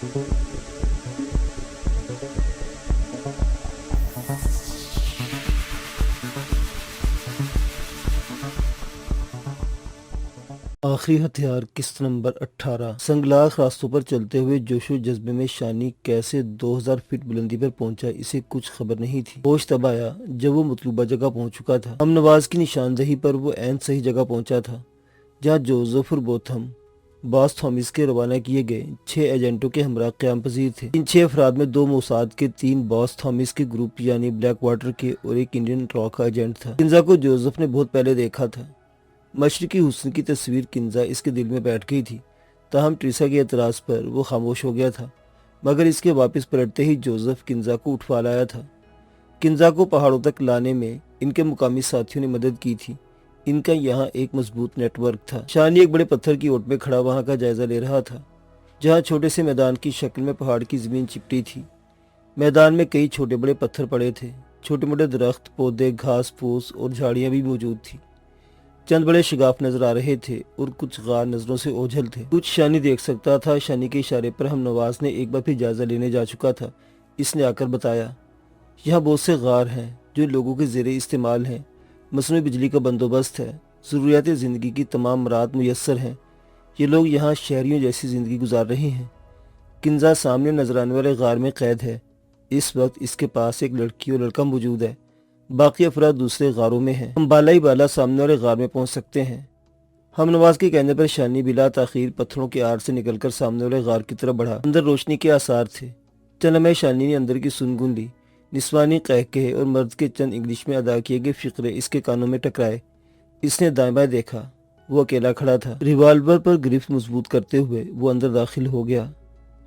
آخری ہتھیار قسط نمبر 18۔ سنگلاخ راستوں پر چلتے ہوئے جوش و جذبے میں شانی کیسے 2000 فٹ بلندی پر پہنچا اسے کچھ خبر نہیں تھی۔ ہوش تب آیا جب وہ مطلوبہ جگہ پہنچ چکا تھا۔ ہم نواز کی نشاندہی پر وہ عین صحیح جگہ پہنچا تھا جہاں جوزف اور بوتھم باس تھامس کے روانہ کیے گئے 6 ایجنٹوں کے ہمراہ قیام پذیر تھے۔ ان 6 افراد میں 2 موساد کے، 3 باس تھامس کے گروپ یعنی بلیک واٹر کے اور ایک انڈین راک کا ایجنٹ تھا۔ کنزا کو جوزف نے بہت پہلے دیکھا تھا۔ مشرقی حسن کی تصویر کنزا اس کے دل میں بیٹھ گئی تھی، تاہم ٹریسا کے اعتراض پر وہ خاموش ہو گیا تھا، مگر اس کے واپس پلٹتے ہی جوزف کنزا کو اٹھوا لایا تھا۔ کنزا کو پہاڑوں تک لانے میں ان کے مقامی ساتھیوں نے مدد کی تھی۔ ان کا یہاں ایک مضبوط نیٹ ورک تھا۔ شانی ایک بڑے پتھر کی اوٹ میں کھڑا وہاں کا جائزہ لے رہا تھا، جہاں چھوٹے سے میدان کی شکل میں پہاڑ کی زمین چپٹی تھی۔ میدان میں کئی چھوٹے بڑے پتھر پڑے تھے، چھوٹے موٹے درخت، پودے، گھاس پھوس اور جھاڑیاں بھی موجود تھیں۔ چند بڑے شگاف نظر آ رہے تھے اور کچھ غار نظروں سے اوجھل تھے۔ کچھ شانی دیکھ سکتا تھا۔ شانی کے اشارے پر ہم نواز نے ایک بار پھر جائزہ لینے جا چکا تھا۔ اس نے آ کر بتایا، یہاں بہت سے غار ہیں جو لوگوں کے زیر استعمال ہیں، مصنوعی بجلی کا بندوبست ہے، ضروریات زندگی کی تمام مراد میسر ہیں۔ یہ لوگ یہاں شہریوں جیسی زندگی گزار رہے ہیں۔ کنزا سامنے نظر آنے والے غار میں قید ہے۔ اس وقت اس کے پاس ایک لڑکی اور لڑکا موجود ہے، باقی افراد دوسرے غاروں میں ہیں۔ ہم بالا ہی بالا سامنے والے غار میں پہنچ سکتے ہیں۔ ہم نواز کے کہنے پر شانی بلا تاخیر پتھروں کے آڑ سے نکل کر سامنے والے غار کی طرف بڑھا۔ اندر روشنی کے آثار تھے۔ چند لمحے شانی نے اندر کی سن گن لی۔ نسوانی قہقہے اور مرد کے چند انگلش میں ادا کیے گئے فقرے اس کے کانوں میں ٹکرائے۔ اس نے دائیں بائیں دیکھا، وہ اکیلا کھڑا تھا۔ ریوالور پر گرفت مضبوط کرتے ہوئے وہ اندر داخل ہو گیا۔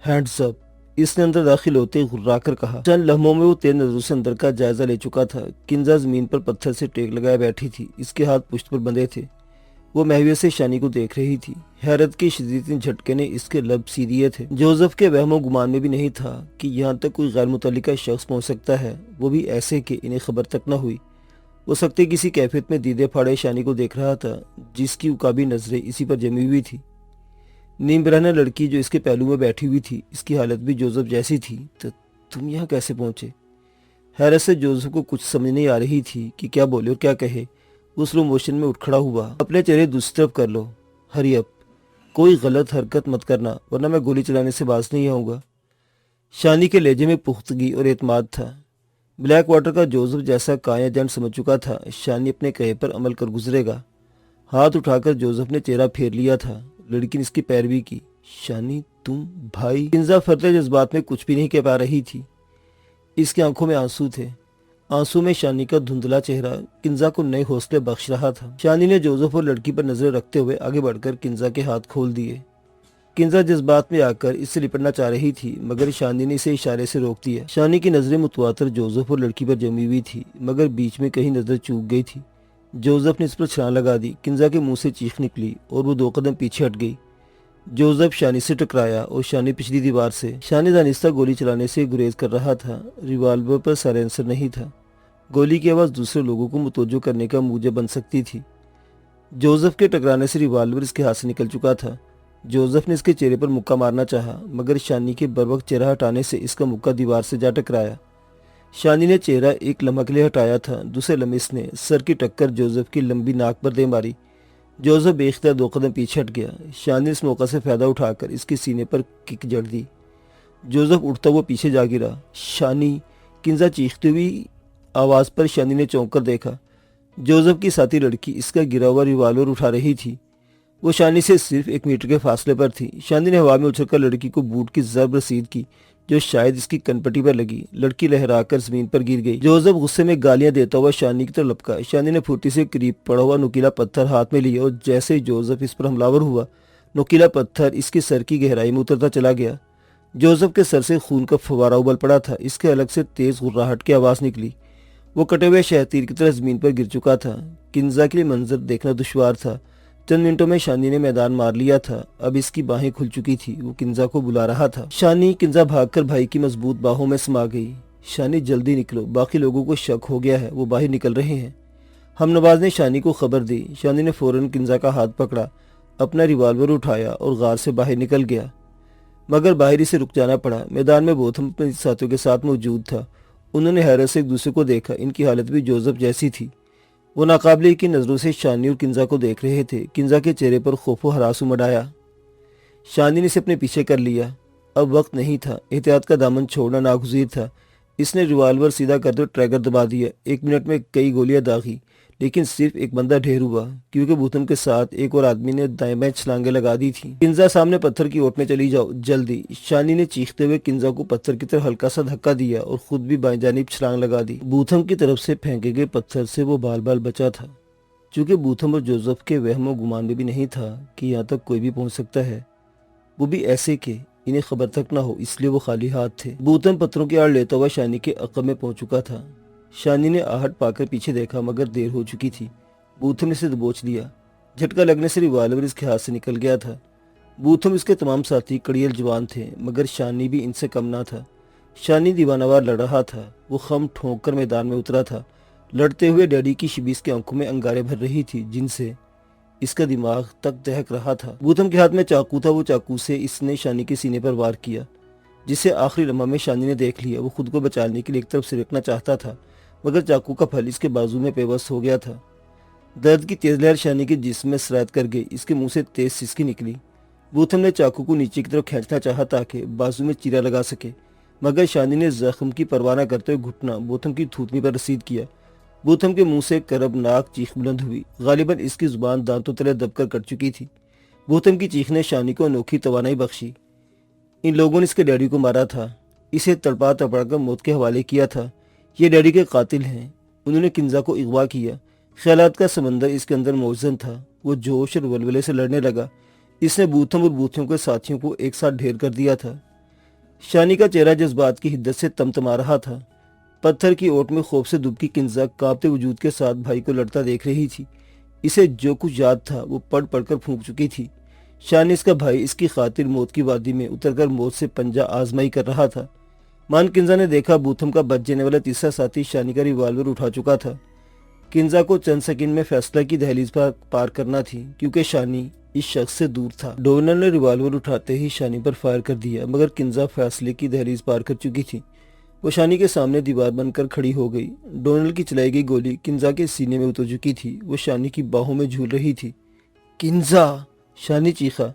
ہینڈز اپ، اس نے اندر داخل ہوتے غرا کر کہا۔ چند لمحوں میں وہ تیز نظروں سے اندر کا جائزہ لے چکا تھا۔ کنزا زمین پر پتھر سے ٹیک لگائے بیٹھی تھی، اس کے ہاتھ پشت پر بندھے تھے۔ وہ محویت سے شانی کو دیکھ رہی تھی۔ حیرت کے شدید جھٹکے نے اس کے لب سی دیے تھے۔ جوزف کے وہم و گمان میں بھی نہیں تھا کہ یہاں تک کوئی غیر متعلقہ شخص پہنچ سکتا ہے، وہ بھی ایسے کہ انہیں خبر تک نہ ہوئی۔ وہ سکتے کسی کیفیت میں دیدے پھاڑے شانی کو دیکھ رہا تھا، جس کی عقابی نظریں اسی پر جمی ہوئی تھی۔ نیم برہنہ لڑکی جو اس کے پہلو میں بیٹھی ہوئی تھی، اس کی حالت بھی جوزف جیسی تھی۔ تو تم یہاں کیسے پہنچے؟ حیرت سے جوزف کو کچھ سمجھ نہیں آ رہی تھی کہ کیا بولے اور کیا کہے۔ وہ سلو موشن میں اٹھ کھڑا ہوا۔ اپنے چہرے دوسری طرف کر لو، ہری اپ، کوئی غلط حرکت مت کرنا ورنہ میں گولی چلانے سے باز نہیں آؤں گا۔ شانی کے لہجے میں پختگی اور اعتماد تھا۔ بلیک واٹر کا جوزف جیسا کایا جن سمجھ چکا تھا شانی اپنے کہے پر عمل کر گزرے گا۔ ہاتھ اٹھا کر جوزف نے چہرہ پھیر لیا تھا۔ لڑکی نے اس کی پیروی کی۔ شانی تم بھائی؟ کنزا فرتے جذبات میں کچھ بھی نہیں کہہ پا رہی تھی۔ اس کی آنکھوں میں آنسو تھے۔ آنسو میں شانی کا دھندلا چہرہ کنزا کو نئے حوصلے بخش رہا تھا۔ شانی نے جوزف اور لڑکی پر نظریں رکھتے ہوئے آگے بڑھ کر کنزا کے ہاتھ کھول دیے۔ کنزا جذبات میں آ کر اس سے لپٹنا چاہ رہی تھی، مگر شانی نے اسے اشارے سے روک دیا۔ شانی کی نظریں متواتر جوزف اور لڑکی پر جمی ہوئی تھی، مگر بیچ میں کہیں نظر چوک گئی تھی۔ جوزف نے اس پر چھلانگ لگا دی۔ کنزا کے منہ سے چیخ نکلی اور وہ 2 قدم پیچھے ہٹ گئی۔ جوزف شانی سے ٹکرایا اور شانی پچھلی دیوار سے۔ شانی دانستہ گولی چلانے سے گریز کر رہا تھا۔ ریوالور پر سائلنسر نہیں تھا۔ گولی کی آواز دوسرے لوگوں کو متوجہ کرنے کا موجب بن سکتی تھی۔ جوزف کے ٹکرانے سے ریوالور اس کے ہاتھ سے نکل چکا تھا۔ جوزف نے اس کے چہرے پر مکہ مارنا چاہا، مگر شانی کے بروقت چہرہ ہٹانے سے اس کا مکہ دیوار سے جا ٹکرایا۔ شانی نے چہرہ ایک لمحہ کے لیے ہٹایا تھا، دوسرے لمحے اس نے سر کی ٹکر جوزف کی لمبی ناک پر دے ماری۔ جوزف بے اختیار 2 قدم پیچھے ہٹ گیا۔ شانی نے اس موقع سے فائدہ اٹھا کر اس کے سینے پر کک جڑ دی۔ جوزف اٹھتا ہوا پیچھے جا گرا۔ شانی! کنزا چیختی ہوئی آواز پر شانی نے چونک کر دیکھا۔ جوزف کی ساتھی لڑکی اس کا گرا ہوا ریوالور اٹھا رہی تھی۔ وہ شانی سے صرف 1 میٹر کے فاصلے پر تھی۔ شانی نے ہوا میں اچھل کر لڑکی کو بوٹ کی ضرب رسید کی، جو شاید اس کی کنپٹی پر لگی۔ لڑکی لہرا کر زمین پر گر گئی۔ جوزف غصے میں گالیاں دیتا ہوا شانی کی طرف لپکا۔ شانی نے پھوٹی سے قریب پڑا ہوا نوکیلا پتھر ہاتھ میں لیا اور جیسے ہی جوزف اس پر حملہ ور ہوا، نوکیلا پتھر اس کے سر کی گہرائی میں اترتا چلا گیا۔ جوزف کے سر سے خون کا فوارہ ابل پڑا تھا۔ اس کے حلق سے تیز غراہٹ کی آواز نکلی۔ وہ کٹے ہوئے شہتیر کی طرح زمین پر گر چکا تھا۔ کنزا کے لیے منظر دیکھنا دشوار تھا۔ چند منٹوں میں شانی نے میدان مار لیا تھا۔ اب اس کی باہیں کھل چکی تھی۔ وہ کنزا کو بلا رہا تھا۔ شانی! کنزا بھاگ کر بھائی کی مضبوط باہوں میں سما گئی۔ شانی جلدی نکلو، باقی لوگوں کو شک ہو گیا ہے، وہ باہر نکل رہے ہیں۔ ہم نواز نے شانی کو خبر دی۔ شانی نے فوراً کنزا کا ہاتھ پکڑا، اپنا ریوالور اٹھایا اور غار سے باہر نکل گیا۔ मगर बाहर ही से रुक जाना पड़ा। मैदान में बोथम अपने साथियों के साथ मौजूद था। उन्होंने हैरत से एक दूसरे को देखा। इनकी हालत भी जोसेफ जैसी थी। वो नाकाबिले यकीन नजरों से शानी और किंजा को देख रहे थे। किंजा के चेहरे पर खौफ और हरास उमड़ आया। शानी ने इसे अपने पीछे कर लिया। अब वक्त नहीं था, एहतियात का दामन छोड़ना नागुज़ीर था। इसने रिवाल्वर सीधा करते ट्रैगर दबा दिया। 1 मिनट में कई गोलियां दागी, लेकिन सिर्फ एक बंदा ढेर हुआ, क्योंकि बोथम के साथ एक और आदमी ने दाएं बाएं छलांगे लगा दी थी। किंजा, सामने पत्थर की ओट में चली जाओ, जल्दी। शानी ने चीखते हुए किंजा को पत्थर की तरफ हल्का सा धक्का दिया और खुद भी बाएं जानिब छलांग लगा दी। बोथम की तरफ से फेंके गए पत्थर से वो बाल बाल बचा था। चूंकि बोथम और जोसेफ के वहमो गुमान में भी नहीं था कि यहाँ तक कोई भी पहुंच सकता है, वो भी ऐसे कि इन्हें खबर तक ना हो, इसलिए वो खाली हाथ थे। बोथम पत्थरों की आड़ लेता हुआ शानी के अक़ब में पहुंच चुका था। शानी ने आहट पाकर पीछे देखा, मगर देर हो चुकी थी। बोथम ने इसे दबोच लिया। झटका लगने से रिवाल्वर इसके हाथ से निकल गया था। बोथम, इसके तमाम साथी कड़ियल जवान थे, मगर शानी भी इनसे कम ना था। शानी दीवानावार लड़ रहा था। वो खम ठोंक कर मैदान में उतरा था। लड़ते हुए डैडी की शबीस की आंखों में अंगारे भर रही थी, जिनसे इसका दिमाग तक दहक रहा था। बोथम के हाथ में चाकू था। वो चाकू से इसने शानी के सीने पर वार किया, जिसे आखिरी लम्हा में शानी ने देख लिया। वो खुद को बचाने के लिए एक तरफ सिरकना चाहता था, मगर चाकू का फल इसके बाजू में पेवस्त हो गया था। दर्द की तेज लहर शानी के जिस्म में सरायत कर गई। इसके मुंह से तेज सिसकी निकली। बोथम ने चाकू को नीचे की तरफ खींचना चाहा ताकि बाजू में चीरा लगा सके, मगर शानी ने जख्म की परवाह न करते हुए घुटना बोथम की थूथनी पर रसीद किया। बोथम के मुंह से करबनाक चीख बुलंद हुई। गालिबन इसकी जुबान दांतों तले दबकर कट चुकी थी। बोथम की चीख ने शानी को अनोखी तवानाई बख्शी। इन लोगों ने इसके डैडी को मारा था, इसे तड़पा तड़पा कर मौत के हवाले किया था। ये डैडी के कातिल हैं। उन्होंने किंजा को अगवा किया। ख्यालात का समंदर इसके अंदर मौजूद था। वो जोश और वलवले से लड़ने लगा। इसने बोथम और बोथियों के साथियों को एक साथ ढेर कर दिया था। शानी का चेहरा जज्बात की हिद्दत से तमतमा रहा था। पत्थर की ओट में खौफ से दुबकी किंजा कांपते वजूद के साथ भाई को लड़ता देख रही थी। इसे जो कुछ याद था वो पढ़ पढ़कर फूंक चुकी थी। शानी, इसका भाई, इसकी खातिर मौत की वादी में उतरकर मौत से पंजा आजमाई कर रहा था। मान किंजा ने देखा बोथम का बच जाने वाला तीसरा साथी शानी का रिवाल्वर उठा चुका था। किंजा को चंद सेकंड में फैसला की दहलीज पर पार करना थी, क्योंकि शानी इस शख्स से दूर था। डोनल ने रिवाल्वर उठाते ही शानी पर फायर कर दिया, मगर किंजा फैसले की दहलीज पार कर चुकी थी। वो शानी के सामने दीवार बनकर खड़ी हो गई। डोनल की चलाई गई गोली किंजा के सीने में उतर चुकी थी। वो शानी की बाहों में झूल रही थी। किंजा, शानी चीखा।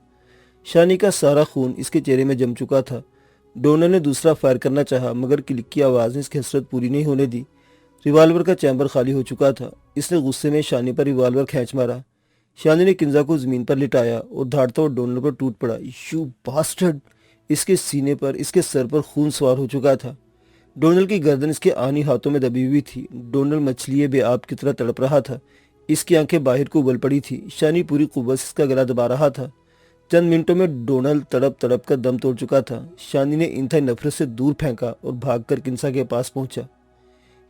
शानी का सारा खून इसके चेहरे में जम चुका था। डोनल ने दूसरा फायर करना चाहा, मगर क्लिक की आवाज ने इसकी हसरत पूरी नहीं होने दी। रिवाल्वर का चैम्बर खाली हो चुका था। इसने गुस्से में शानी पर रिवाल्वर खींच मारा। शानी ने किंजा को जमीन पर लिटाया और धाड़ता हुआ डोनल पर टूट पड़ा। You bastard! इसके सीने पर, इसके सर पर खून सवार हो चुका था। डोनल की गर्दन इसके आनी हाथों में दबी हुई थी। डोनल मछली बेआब की तरह तड़प रहा था। इसकी आंखें बाहर को उबल पड़ी थी। शानी पूरी कुव्वत से इसका गला दबा रहा था। चंद मिनटों में डोनल तड़प तड़प कर दम तोड़ चुका था। शानी ने इंतहाई नफरत से दूर फेंका और भागकर किंजा के पास पहुंचा।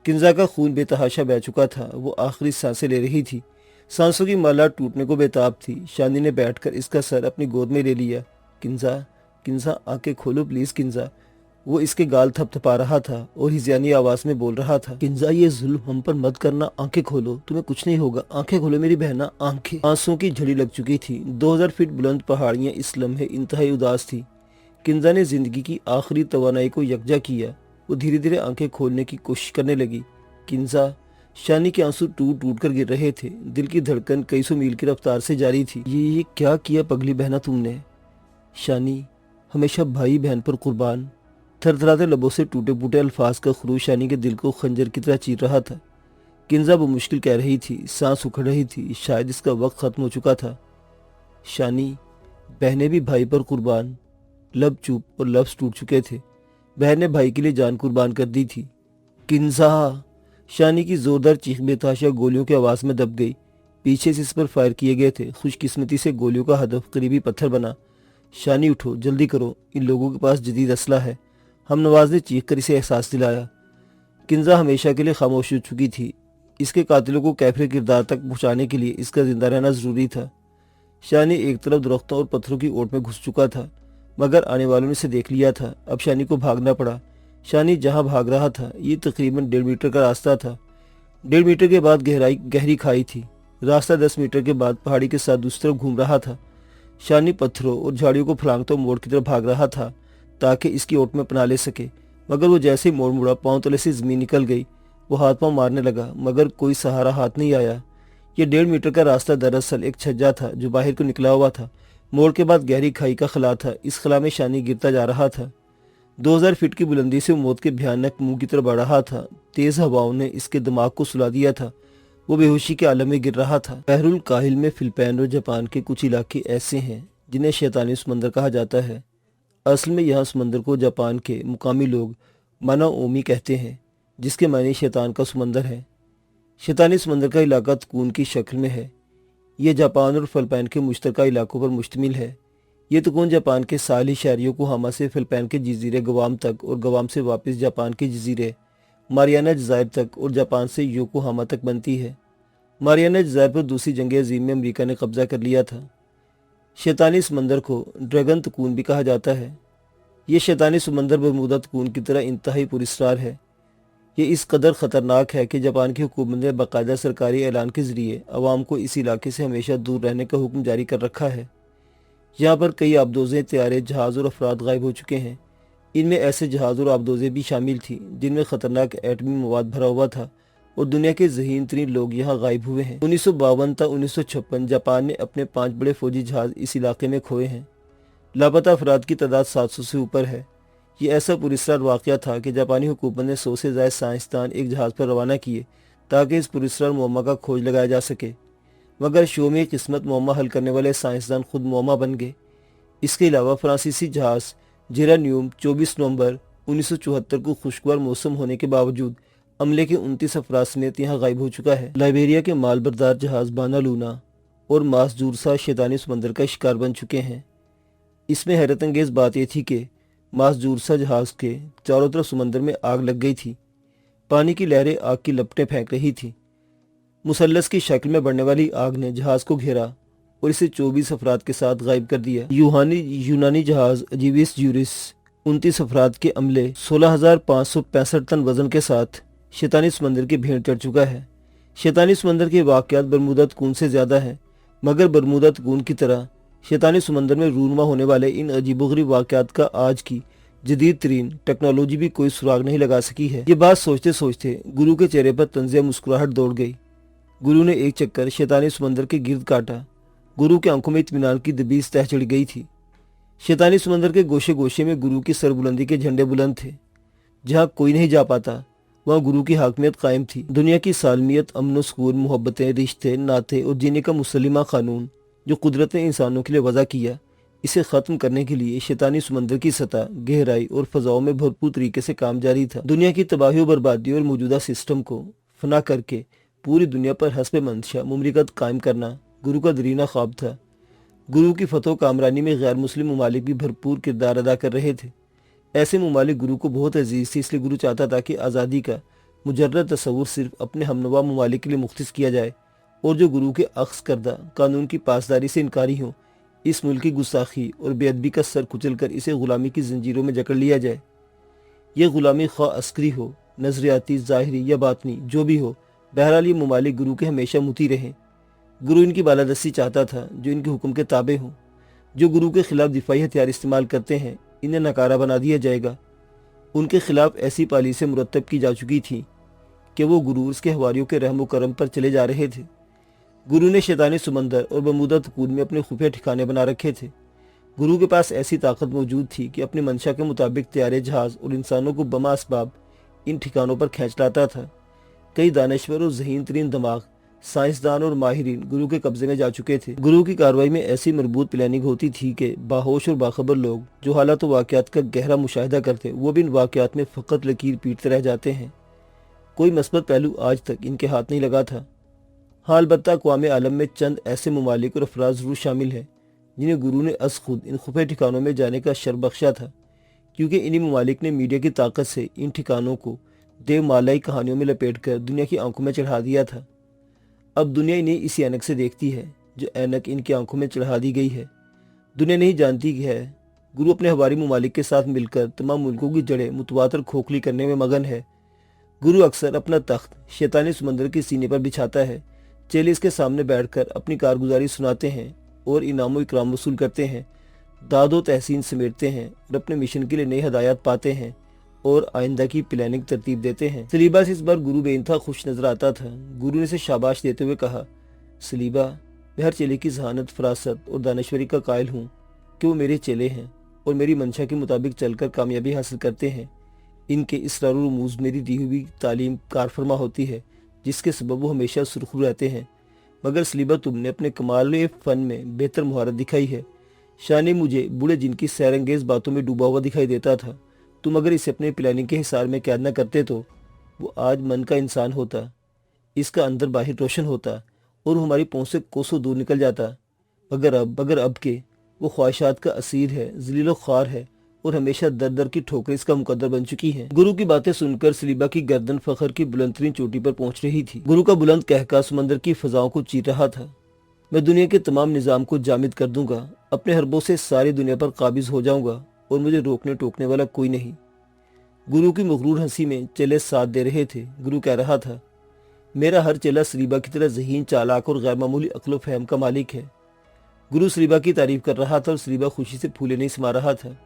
किंजा का खून बेतहाशा बह चुका था। वो आखिरी सांसें ले रही थी। सांसों की माला टूटने को बेताब थी। शानी ने बैठकर इसका सर अपनी गोद में ले लिया। किंजा, किंजा, आंखें खोलो प्लीज किंजा। वो इसके गाल थपथपा रहा था और हिज़ानी आवाज में बोल रहा था, किंजा, ये जुल्म हम पर मत करना, आंखें खोलो, तुम्हें कुछ नहीं होगा, आंखें खोलो मेरी बहना, आंखें। आंसुओं की झड़ी लग चुकी थी। 2000 फीट बुलंद पहाड़ियां इस लम्हे इंतहाई उदास थी। किंजा ने जिंदगी की आखिरी तवानाई को यकजा किया। वो धीरे धीरे आंखें खोलने की कोशिश करने लगी। किंजा, शानी के आंसू टूट टूट कर गिर रहे थे। दिल की धड़कन कई सौ मील की रफ्तार से जारी थी। ये क्या किया पगली बहना तुमने? शानी, हमेशा भाई बहन पर कुर्बान। थरथराते लबों से टूटे फूटे अल्फाज का खरूश शानी के दिल को खंजर की तरह चीर रहा था। किंजा बमुश्किल कह रही थी, सांस उखड़ रही थी, शायद इसका वक्त खत्म हो चुका था। शानी, बहनें भी भाई पर कुर्बान। लब चुप और लफ्ज टूट चुके थे। बहन ने भाई के लिए जान कुर्बान कर दी थी। किंजा! शानी की जोरदार चीख बेतहाशा गोलियों की आवाज में दब गई। पीछे से इस पर फायर किए गए थे। खुशकिस्मती से गोलियों का हदफ करीबी पत्थर बना। शानी, उठो, जल्दी करो, इन लोगों के पास जदीद असला है। हम नवाज ने चीख कर इसे एहसास दिलाया। किंजा हमेशा के लिए खामोश हो चुकी थी। इसके कातिलों को कैफरे किरदार तक पहुंचाने के लिए इसका जिंदा रहना जरूरी था। शानी एक तरफ दरख्तों और पत्थरों की ओट में घुस चुका था, मगर आने वालों ने इसे देख लिया था। अब शानी को भागना पड़ा। शानी जहां भाग रहा था ये तकरीबन 1.5 मीटर का रास्ता था। 1.5 मीटर के बाद गहरी खाई थी। रास्ता 10 मीटर के बाद पहाड़ी के साथ दूसरी तरफ घूम रहा था। शानी पत्थरों और झाड़ियों को फलांगता मोड़ की तरफ भाग रहा था ताकि इसकी ओट में पनाह ले सके, मगर वो जैसे ही मोड़ मुड़ा पांव तले से जमीन निकल गई। वो हाथ पांव मारने लगा मगर कोई सहारा हाथ नहीं आया। ये 1.5 मीटर का रास्ता दरअसल एक छज्जा था जो बाहर को निकला हुआ था। मोड़ के बाद गहरी खाई का खला था। इस खला में शानी गिरता जा रहा था। 2000 फीट की बुलंदी से मौत के भयानक मुंह की तरफ बढ़ रहा था। तेज हवाओं ने इसके दिमाग को सुला दिया था। वो बेहोशी के आलम में गिर रहा था। बहरुल काहिल में फिलिपाइन और जापान के कुछ इलाके ऐसे हैं जिन्हें शैतानी समंदर कहा जाता है। असल में यहाँ समंदर को जापान के मुकामी लोग मानाओमी कहते हैं, जिसके मायने शैतान का समंदर है। शैतानी समंदर का इलाका तकून की शक्ल में है। यह जापान और फिलिपाइन के मुश्तरका इलाकों पर मुश्तमिल है। ये तकून जापान के साहिली शहरी योकोहामा से फिलिपाइन के जजीरे गवाम तक और गवाम से वापस जापान के जजीरे मारियाना जज़ायर तक और जापान से योकोहामा तक बनती है। मारियाना जज़ायर पर दूसरी जंग अज़ीम में अमेरिका ने कब्जा कर लिया था। शैतानी समंदर को ड्रैगन तकून भी कहा जाता है। ये शैतानी समंदर बरमूदा तकून की तरह इंतहाई पुरस्कार है। ये इस कदर ख़तरनाक है कि जापान की हुकूमत ने बाकायदा सरकारी ऐलान के ज़रिए अवाम को इस इलाके से हमेशा दूर रहने का हुक्म जारी कर रखा है। यहाँ पर कई आबदोज़ें, तैयारे, जहाज़ और अफराद गायब हो चुके हैं। इनमें ऐसे जहाज़ और आबदोज़ें भी शामिल थी जिनमें ख़तरनाक एटमी मवाद भरा हुआ था और दुनिया के ज़हीन तरीन लोग यहाँ गायब हुए हैं। 1952 तक 1956 जापान ने अपने 5 बड़े फौजी जहाज़ इस इलाके में खोए हैं। लापता अफराद की तादाद 700 से ऊपर है। ये ऐसा पुरस्कार वाक़या था कि जापानी हुकूमत ने 100 से ज़्यादा साइंसदान एक जहाज़ पर रवाना किए ताकि इस पुरस्कार मुअम्मा का खोज लगाया जा सके, मगर शोमी किस्मत मुअम्मा हल करने वाले साइंसदान खुद मुअम्मा बन गए। इसके अलावा फ्रांसीसी जहाज़ जेरानियम 24 नवंबर 1974 को खुशगवार मौसम होने के बावजूद अमले के 29 अफराद समेत यहाँ गायब हो चुका है। लाइबेरिया के मालबरदार जहाज़ बाना लूना और मासजूरसा शैतानी समंदर का शिकार बन चुके हैं। इसमें हैरत अंगेज़ बात यह थी कि मासजूरसा जहाज़ के चारों तरफ समंदर में आग लग गई थी। पानी की लहरें आग की लपटें फेंक रही थी। मुसल्लस की शक्ल में बढ़ने वाली आग ने जहाज़ को घेरा और इसे 24 अफराद के साथ गायब कर दिया। यूनानी जहाज़ अजीविस यूरिस 29 अफराद के अमले 16,565 टन वजन के साथ शैतानी समंदर की भेंट चढ़ चुका है। शैतानी समंदर के वाक़यात बरमूदा तकून से ज़्यादा है, मगर बरमूदा तकून की तरह शैतानी समंदर में रूनुमा होने वाले इन अजीबोगरीब वाक़यात का आज की जदीद तरीन टेक्नोलॉजी भी कोई सुराग नहीं लगा सकी है। ये बात सोचते सोचते गुरु के चेहरे पर तंज़िया मुस्कुराहट दौड़ गई। गुरु ने एक चक्कर शैतानी समंदर के गिर्द काटा। गुरु की आंखों में इत्मीनान की दबीज तह चढ़ गई थी। शैतानी समंदर के गोशे गोशे में गुरु की सरबुलंदी के झंडे बुलंद थे। जहाँ कोई नहीं जा पाता वहाँ गुरु की हाकमियत कायम थी। दुनिया की सालमियत, अमन सुकून, मोहब्बतें, रिश्ते, नाते और जीने का मुसलिमा कानून जो कुदरत ने इंसानों के लिए वज़ा किया, इसे ख़त्म करने के लिए शैतानी समंदर की सतह, गहराई और फ़ज़ाओं में भरपूर तरीके से काम जारी था। दुनिया की तबाही और बर्बादी और मौजूदा सिस्टम को फना करके पूरी दुनिया पर हस्ब मंशा मुमलिकत कायम करना गुरु का दरीना ख्वाब था। गुरु की फतह कामरानी में गैर मुस्लिम ममालिक भी भरपूर किरदार अदा कर रहे थे। ऐसे ममालिक गुरु को बहुत अजीज थे, इसलिए गुरु चाहता था कि आज़ादी का मुजर्रद तस्वुर सिर्फ अपने हमनवा ममालिक के लिए मुख्तस किया जाए और जो गुरु के अख्स करदा कानून की पासदारी से इनकारी हो, इस मुल्क की गुस्ताखी और बेअदबी का सर कुचल कर इसे गुलामी की जंजीरों में जकड़ लिया जाए। यह गुलामी ख्वाह अस्करी हो, नजरियाती, ज़ाहिरी या बातनी, जो भी हो, बहरहाल ये ममालिक गुरु के हमेशा मुती रहें। गुरु इनकी बालादस्ती चाहता था जो इनके हुक्म के ताबे हों। जो गुरु के खिलाफ दिफाई हथियार इस्तेमाल करते हैं, इन्हें नकारा बना दिया जाएगा। उनके खिलाफ ऐसी पॉलिसी मुरतब की जा चुकी थी कि वो गुरु उसके हवारियों के रहम करम पर चले जा रहे थे। गुरु ने शैतानी समंदर और बरमूदा तकून में अपने खुफिया ठिकाने बना रखे थे। गुरु के पास ऐसी ताकत मौजूद थी कि अपनी मंशा के मुताबिक तैयारे, जहाज़ और इंसानों को बमा असबाब इन ठिकानों पर खींच लाता था। कई दानश्वर और ज़हीन तरीन दिमाग, साइंसदान और माहिरीन गुरु के कब्जे में जा चुके थे। गुरु की कार्रवाई में ऐसी मजबूत प्लानिंग होती थी कि बाहोश और बाखबर लोग जो हालात और वाक़यात का गहरा मुशाहिदा करते, वो भी इन वाक़यात में फ़कत लकीर पीटते रह जाते हैं। कोई मस्बत पहलू आज तक इनके हाथ नहीं लगा था। हाँ, अलबत्ता अक़वाम आलम में चंद ऐसे ममालिक और अफराद ज़रूर शामिल हैं जिन्हें गुरु ने अज़ खुद इन खुफिया ठिकानों में जाने का शर्फ बख्शा था, क्योंकि इन्हीं ममालिक ने मीडिया की ताकत से इन ठिकानों को देवमालाई कहानियों में लपेट कर दुनिया की आंखों में चढ़ा दिया था। अब दुनिया इन्हें इसी ऐनक से देखती है जो ऐनक इनकी आंखों में चढ़ा दी गई है। दुनिया नहीं जानती कि है गुरु अपने हवारी ममालिक के साथ मिलकर तमाम मुल्कों की जड़ें मुतवातर खोखली करने में मगन है। गुरु अक्सर अपना तख्त शैतानी समंदर के सीने पर बिछाता है। चेले इसके सामने बैठकर अपनी कारगुजारी सुनाते हैं और इनाम व इकराम वसूल करते हैं, दादो तहसीन समेटते हैं और अपने मिशन के लिए नई हदायत पाते हैं और आइंदा की प्लानिंग तरतीब देते हैं। सलीबा से इस बार गुरु बेइंतहा खुश नजर आता था। गुरु ने इसे शाबाश देते हुए कहा, सलीबा, मैं हर चेले की जहानत, फरासत और दानश्वरी का कायल हूँ कि वो मेरे चेले हैं और मेरी मंशा के मुताबिक चलकर कामयाबी हासिल करते हैं। इनके इसरार और रमूज मेरी दी हुई तालीम कारफरमा होती है, जिसके सबब वो हमेशा सुरखरू रहते हैं। मगर सलीबा, तुमने अपने कमाल फन में बेहतर मुहारत दिखाई है। शानी मुझे बूढ़े जिनकी सैरंगेज बातों में डूबा हुआ दिखाई देता था। तुम अगर इसे अपने प्लानिंग के हिसार में कैद न करते तो वो आज मन का इंसान होता, इसका अंदर बाहर रोशन होता और हमारी पहुंच से कोसों दूर निकल जाता। मगर अब के वो ख्वाहिशात का असीर है, जलीलो ख्वार है और हमेशा दर दर की ठोकरें इसका मुकद्दर बन चुकी हैं। गुरु की बातें सुनकर सलीबा की गर्दन फखर की बुलंदतरीन चोटी पर पहुंच रही थी। गुरु का बुलंद कहका समंदर की फजाओं को चीर रहा था। मैं दुनिया के तमाम निजाम को जामिद कर दूंगा, अपने हरबों से सारी दुनिया पर काबिज हो जाऊंगा और मुझे रोकने टोकने वाला कोई नहीं। गुरु की मगरूर हंसी में चेले साथ दे रहे थे। गुरु कह रहा था, मेरा हर चेला सलीबा की तरह ज़हीन, चालाक और गैर मामूली अक्ल फहम का मालिक है। गुरु सलीबा की तारीफ कर रहा था और सलीबा खुशी से फूले नहीं समा रहा था।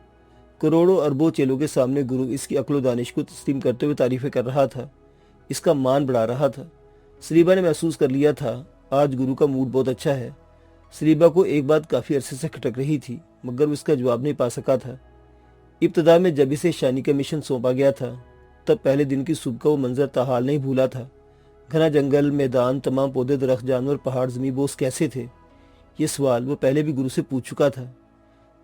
करोड़ों अरबों चेलों के सामने गुरु इसकी अक्ल व दानिश को तस्लीम करते हुए तारीफें कर रहा था, इसका मान बढ़ा रहा था। सलीबा ने महसूस कर लिया था, आज गुरु का मूड बहुत अच्छा है। सलीबा को एक बात काफ़ी अरसे से खटक रही थी, मगर वो इसका जवाब नहीं पा सका था। इब्तदा में जब इसे शानी का मिशन सौंपा गया था, तब पहले दिन की सुबह का वो मंजर ताहाल नहीं भूला था। घना जंगल, मैदान, तमाम पौधे, दरख्त, जानवर, पहाड़, ज़मीं बोस कैसे थे, ये सवाल वो पहले भी गुरु से पूछ चुका था।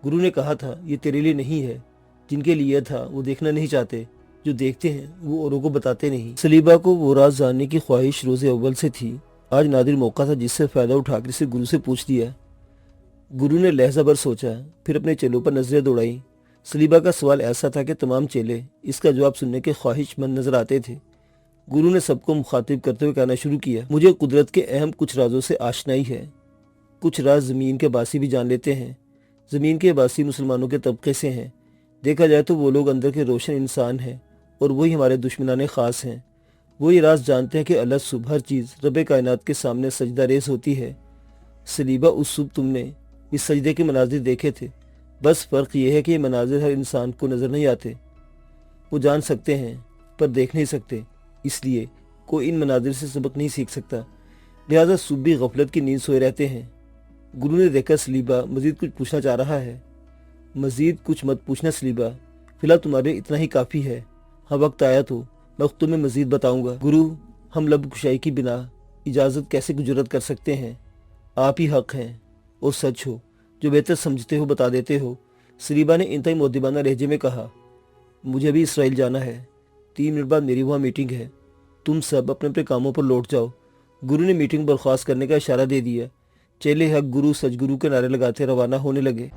गुरु ने कहा था, ये तेरे लिए नहीं है, जिनके लिए था वो देखना नहीं चाहते, जो देखते हैं वो औरों को बताते नहीं। सलीबा को वो राज जानने की ख्वाहिश रोज़े अव्वल से थी। आज नादिर मौका था जिससे फ़ायदा उठाकर इसे गुरु से पूछ लिया। गुरु ने लहजा भर सोचा, फिर अपने चेलों पर नजरें दौड़ाई। सलीबा का सवाल ऐसा था कि तमाम चेले इसका जवाब सुनने के ख्वाहिशमंद नजर आते थे। गुरु ने सबको मुखातिब करते हुए कहना शुरू किया, मुझे कुदरत के अहम कुछ राजों से आशनाई है। कुछ राज ज़मीन के बासी भी जान लेते हैं। ज़मीन के बासी मुसलमानों के तबके से हैं। देखा जाए तो वो लोग अंदर के रोशन इंसान हैं और वही हमारे दुश्मनाने ख़ास हैं। वो ये राज जानते हैं कि अल्लाह सुबह हर चीज़ रब कायनात के सामने सजदा रेज़ होती है। सलीबा, उस सुबह तुमने इस सजदे के मनाजिर देखे थे, बस फ़र्क ये है कि ये मनाजिर हर इंसान को नज़र नहीं आते। वो जान सकते हैं पर देख नहीं सकते, इसलिए कोई इन मनाजिर से सबक नहीं सीख सकता। लिहाजा सुबह गफलत की नींद सोए रहते हैं। गुरु ने देखा सलीबा मजीद कुछ पूछना चाह रहा है। मजीद कुछ मत पूछना सलीबा, फिलहाल तुम्हारे इतना ही काफ़ी है। हाँ, वक्त आया तो मैं तुम्हें मजीद बताऊंगा। गुरु, हम लब कुशाई की बिना इजाज़त कैसे गुजरत कर सकते हैं? आप ही हक हैं और सच हो, जो बेहतर समझते हो बता देते हो। सलीबा ने इंतहाई मुअद्दिबाना लहजे में कहा, मुझे अभी इसराइल जाना है, 3 मिनट बाद मेरी वहाँ मीटिंग है, तुम सब अपने अपने कामों पर लौट जाओ। गुरु ने मीटिंग बर्खास्त करने का इशारा दे दिया। चेले हक गुरु, सच गुरु के नारे लगाते रवाना होने लगे।